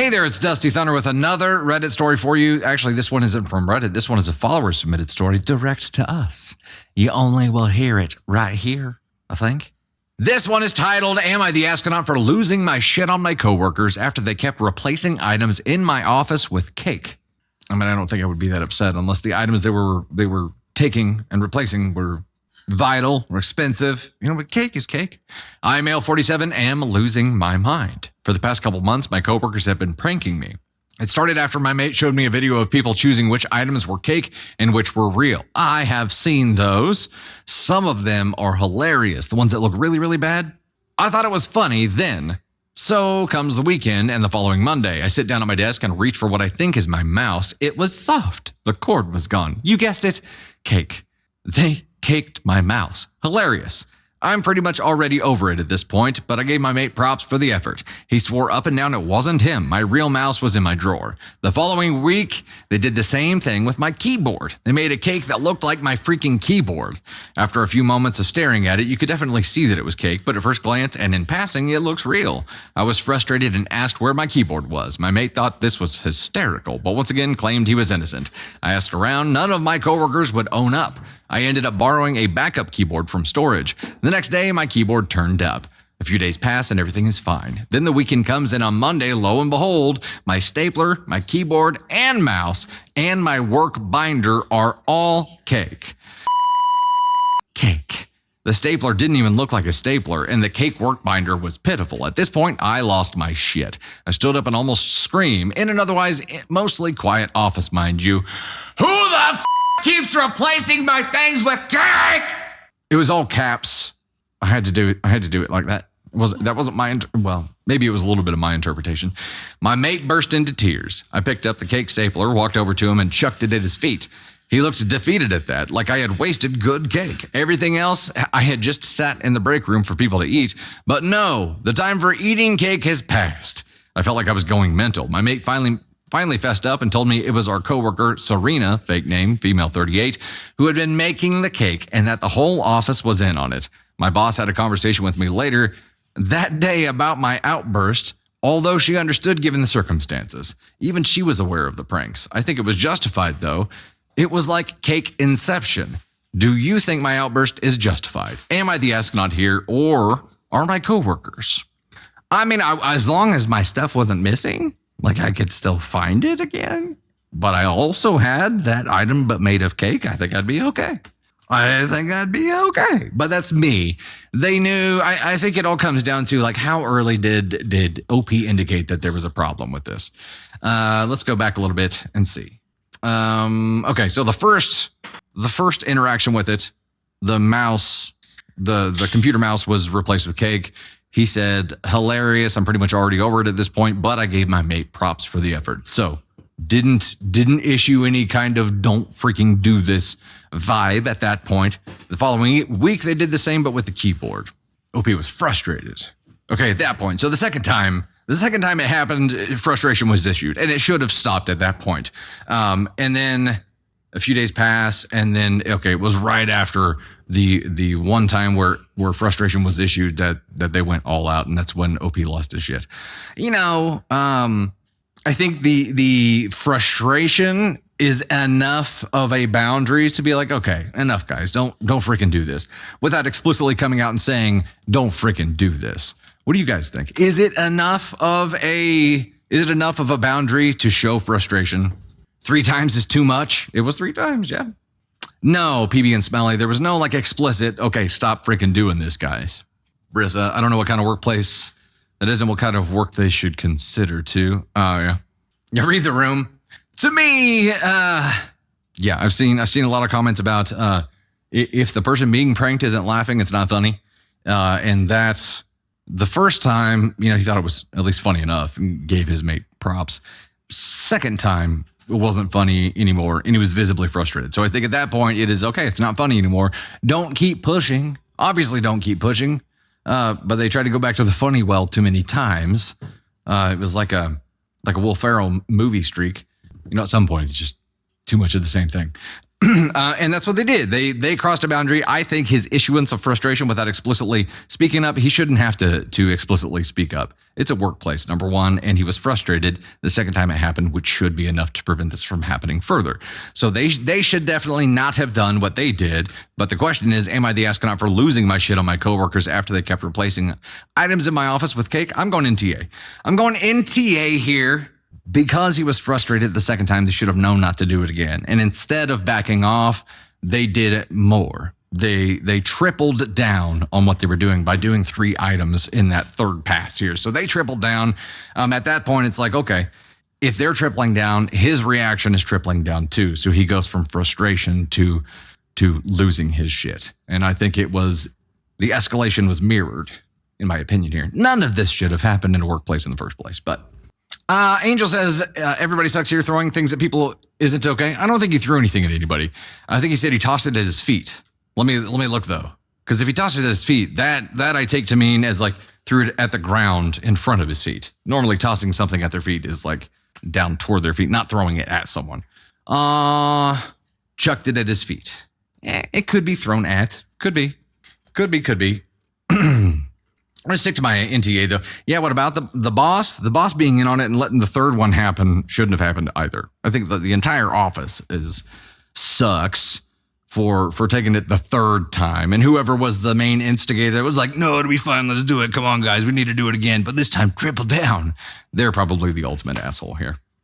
Hey there, it's Dusty Thunder with another Reddit story for you. Actually, this one isn't from Reddit. This one is a follower-submitted story direct to us. You only will hear it right here, I think. This one is titled, Am I the Astronaut for Losing My Shit on My Coworkers After They Kept Replacing Items in My Office with Cake? I mean, I don't think I would be that upset unless the items they were taking and replacing were vital or expensive. You know, but cake is cake. I, male 47, am losing my mind. For the past couple months, my coworkers have been pranking me. It started after my mate showed me a video of people choosing which items were cake and which were real. I have seen those. Some of them are hilarious. The ones that look really, really bad. I thought it was funny then. So comes the weekend and the following Monday, I sit down at my desk and reach for what I think is my mouse. It was soft. The cord was gone. You guessed it, cake. They caked my mouse. Hilarious. I'm pretty much already over it at this point, but I gave my mate props for the effort. He swore up and down it wasn't him. My real mouse was in my drawer. The following week, they did the same thing with my keyboard. They made a cake that looked like my freaking keyboard. After a few moments of staring at it, you could definitely see that it was cake, but at first glance and in passing, it looks real. I was frustrated and asked where my keyboard was. My mate thought this was hysterical, but once again claimed he was innocent. I asked around. None of my coworkers would own up. I ended up borrowing a backup keyboard from storage. The next day, my keyboard turned up. A few days pass and everything is fine. Then the weekend comes and on Monday, lo and behold, my stapler, my keyboard and mouse, and my work binder are all cake. Cake. The stapler didn't even look like a stapler, and the cake work binder was pitiful. At this point, I lost my shit. I stood up and almost screamed in an otherwise mostly quiet office, mind you. Who the keeps replacing my things with cake? It was all caps. I had to do it like that. That wasn't my well, maybe it was a little bit of my interpretation. My mate burst into tears. I picked up the cake stapler, walked over to him, and chucked it at his feet. He looked defeated at that, like I had wasted good cake. Everything else, I had just sat in the break room for people to eat. But no, the time for eating cake has passed. I felt like I was going mental. My mate finally fessed up and told me it was our coworker, Serena, fake name, female 38, who had been making the cake and that the whole office was in on it. My boss had a conversation with me later that day about my outburst, although she understood given the circumstances. Even she was aware of the pranks. I think it was justified, though. It was like cake inception. Do you think my outburst is justified? Am I the astronaut here, or are my coworkers? I mean, as long as my stuff wasn't missing, like I could still find it again, but I also had that item but made of cake, I think I'd be okay. But that's me. They knew. I think it all comes down to like how early did OP indicate that there was a problem with this? Let's go back a little bit and see. Okay, so the first interaction with it, the mouse, the computer mouse was replaced with cake. He said, hilarious. I'm pretty much already over it at this point, but I gave my mate props for the effort. So didn't issue any kind of don't freaking do this vibe at that point. The following week, they did the same, but with the keyboard. OP was frustrated. Okay, at that point. So the second time it happened, frustration was issued, and it should have stopped at that point. And then a few days pass, and then, okay, it was right after the one time where frustration was issued that they went all out, and that's when OP lost his shit. You know, I think the frustration is enough of a boundary to be like, okay, enough, guys, don't freaking do this, without explicitly coming out and saying, don't freaking do this. What do you guys think? Is it enough of a boundary to show frustration? 3 times is too much. It was 3 times, yeah. No, PB and Smelly, there was no like explicit, okay, stop freaking doing this, guys. Brissa, I don't know what kind of workplace that is and what kind of work they should consider too. Yeah. You read the room. To me, yeah, I've seen a lot of comments about if the person being pranked isn't laughing, it's not funny. And that's the first time, you know, he thought it was at least funny enough and gave his mate props. Second time, it wasn't funny anymore, and he was visibly frustrated. So I think at that point, it is okay. It's not funny anymore. Don't keep pushing. Obviously, don't keep pushing. But they tried to go back to the funny well too many times. It was like a Will Ferrell movie streak. You know, at some point, it's just too much of the same thing. And that's what they did. They crossed a boundary. I think his issuance of frustration without explicitly speaking up, he shouldn't have to explicitly speak up. It's a workplace, number one, and he was frustrated the second time it happened, which should be enough to prevent this from happening further. So they should definitely not have done what they did. But the question is, am I the astronaut for losing my shit on my coworkers after they kept replacing items in my office with cake? I'm going NTA. I'm going NTA here. Because he was frustrated the second time, they should have known not to do it again. And instead of backing off, they did it more. They tripled down on what they were doing by doing 3 items in that third pass here. So they tripled down. At that point, it's like, okay, if they're tripling down, his reaction is tripling down too. So he goes from frustration to losing his shit. And I think the escalation was mirrored, in my opinion here. None of this should have happened in a workplace in the first place, but Angel says everybody sucks here. Throwing things at people isn't okay. I don't think he threw anything at anybody. I think he said he tossed it at his feet. Let me look though, because if he tossed it at his feet, that I take to mean as like threw it at the ground in front of his feet. Normally, tossing something at their feet is like down toward their feet, not throwing it at someone. Chucked it at his feet. It could be thrown at. Could be. I'm going to stick to my NTA, though. Yeah, what about the boss? The boss being in on it and letting the third one happen shouldn't have happened either. I think that the entire office sucks for taking it the third time. And whoever was the main instigator was like, no, it'll be fine. Let's do it. Come on, guys. We need to do it again. But this time, triple down. They're probably the ultimate asshole here.